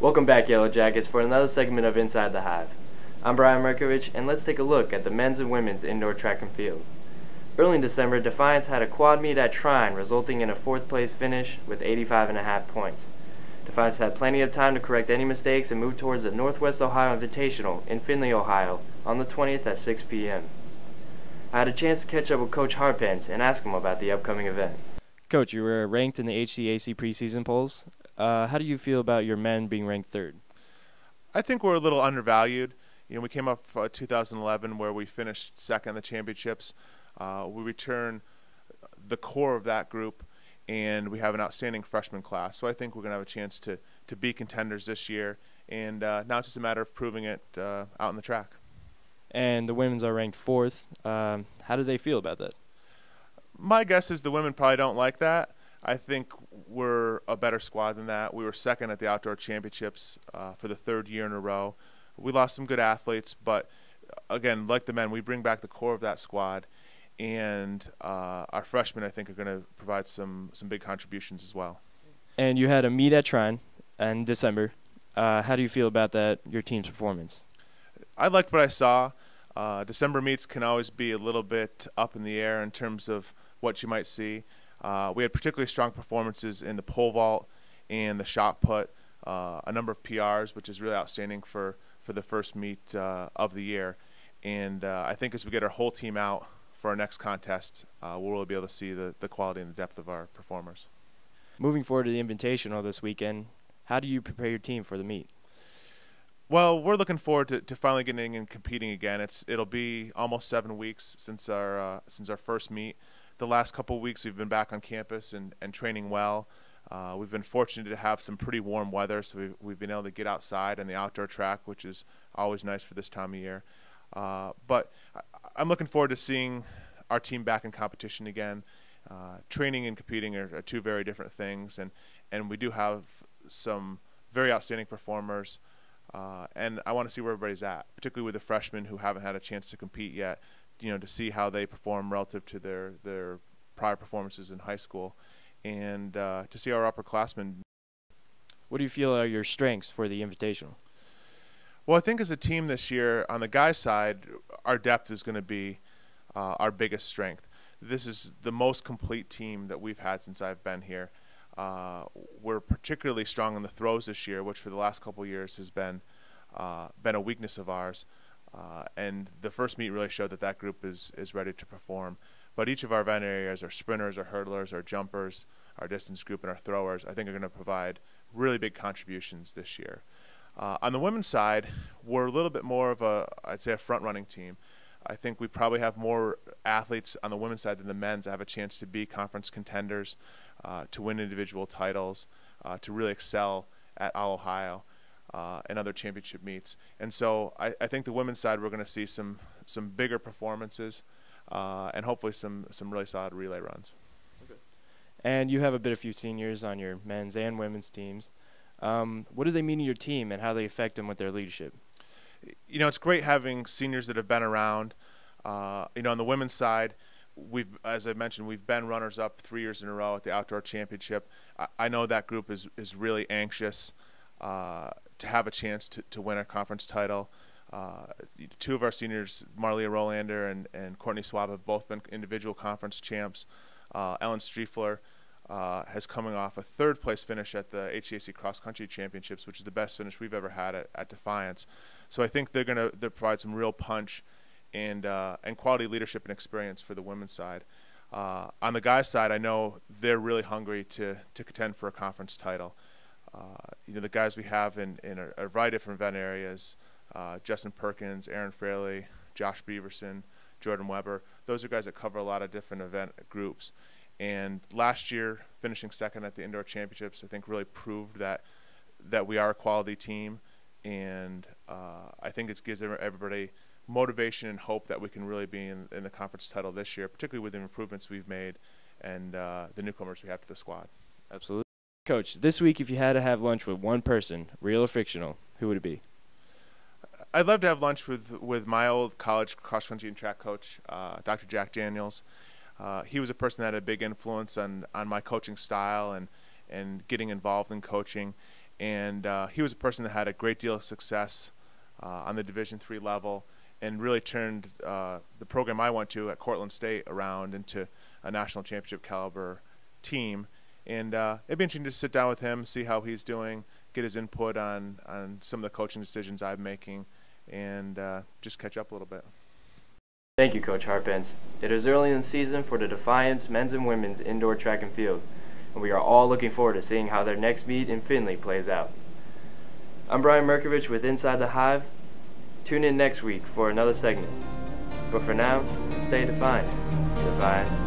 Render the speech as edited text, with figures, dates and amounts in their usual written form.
Welcome back, Yellow Jackets, for another segment of Inside the Hive. I'm Brian Merkovich, and let's take a look at the men's and women's indoor track and field. Early in December, Defiance had a quad meet at Trine, resulting in a 4th place finish with 85.5 points. Defiance had plenty of time to correct any mistakes and move towards the Northwest Ohio Invitational in Findlay, Ohio, on the 20th at 6 p.m. I had a chance to catch up with Coach Harpence and ask him about the upcoming event. Coach, you were ranked in the HCAC preseason polls. How do you feel about your men being ranked 3rd? I think we're a little undervalued. We came up 2011 where we finished 2nd in the championships. We return the core of that group, and we have an outstanding freshman class. So I think we're going to have a chance to be contenders this year, and now it's just a matter of proving it out on the track. And the women's are ranked 4th. How do they feel about that? My guess is the women probably don't like that. I think we're a better squad than that. We were 2nd at the outdoor championships for the 3rd year in a row. We lost some good athletes, but again, like the men, we bring back the core of that squad, and our freshmen, I think, are going to provide some big contributions as well. And you had a meet at Trine in December. How do you feel about that, your team's performance? I liked what I saw. December meets can always be a little bit up in the air in terms of what you might see. We had particularly strong performances in the pole vault and the shot put, a number of PRs, which is really outstanding for the first meet of the year. And I think as we get our whole team out for our next contest, we'll really be able to see the quality and the depth of our performers. Moving forward to the Invitational this weekend, how do you prepare your team for the meet? Well, we're looking forward to finally getting and competing again. It'll be almost 7 weeks since our first meet. The last couple of weeks we've been back on campus and training well. We've been fortunate to have some pretty warm weather, so we've been able to get outside on the outdoor track, which is always nice for this time of year. But I'm looking forward to seeing our team back in competition again. Training and competing are two very different things, and we do have some very outstanding performers. And I want to see where everybody's at, particularly with the freshmen who haven't had a chance to compete yet, to see how they perform relative to their prior performances in high school, and to see our upperclassmen. What do you feel are your strengths for the Invitational? Well, I think as a team this year, on the guys' side, our depth is going to be our biggest strength. This is the most complete team that we've had since I've been here. We're particularly strong in the throws this year, which for the last couple of years has been a weakness of ours. And the first meet really showed that group is ready to perform. But each of our event areas, our sprinters, our hurdlers, our jumpers, our distance group, and our throwers, I think are going to provide really big contributions this year. On the women's side, we're a little bit more of I'd say a front-running team. I think we probably have more athletes on the women's side than the men's that have a chance to be conference contenders, to win individual titles, to really excel at All-Ohio and other championship meets. And so I think the women's side, we're going to see some bigger performances and hopefully some really solid relay runs. Okay. And you have a few seniors on your men's and women's teams. What do they mean to your team, and how do they affect them with their leadership? It's great having seniors that have been around. On the women's side, as I mentioned, we've been runners-up 3 years in a row at the outdoor championship. I know that group is really anxious to have a chance to win a conference title. 2 of our seniors, Marlia Rolander and Courtney Swab, have both been individual conference champs. Ellen Striefler has coming off a 3rd place finish at the HCAC Cross Country Championships, which is the best finish we've ever had at Defiance. So I think they'll provide some real punch and quality leadership and experience for the women's side. On the guys' side, I know they're really hungry to contend for a conference title. The guys we have in a variety of different event areas, Justin Perkins, Aaron Fraley, Josh Beaverson, Jordan Weber, those are guys that cover a lot of different event groups. And last year, finishing 2nd at the indoor championships, I think really proved that we are a quality team. And I think it gives everybody motivation and hope that we can really be in the conference title this year, particularly with the improvements we've made and the newcomers we have to the squad. Absolutely. Coach, this week if you had to have lunch with one person, real or fictional, who would it be? I'd love to have lunch with my old college cross-country and track coach, Dr. Jack Daniels. He was a person that had a big influence on my coaching style and getting involved in coaching. and he was a person that had a great deal of success on the Division III level, and really turned the program I went to at Cortland State around into a national championship caliber team. And it'd be interesting to sit down with him, see how he's doing, get his input on some of the coaching decisions I'm making, and just catch up a little bit. Thank you, Coach Harpence. It is early in the season for the Defiance men's and women's indoor track and field, and we are all looking forward to seeing how their next meet in Findlay plays out. I'm Brian Merkovich with Inside the Hive. Tune in next week for another segment. But for now, stay defiant. Defiant.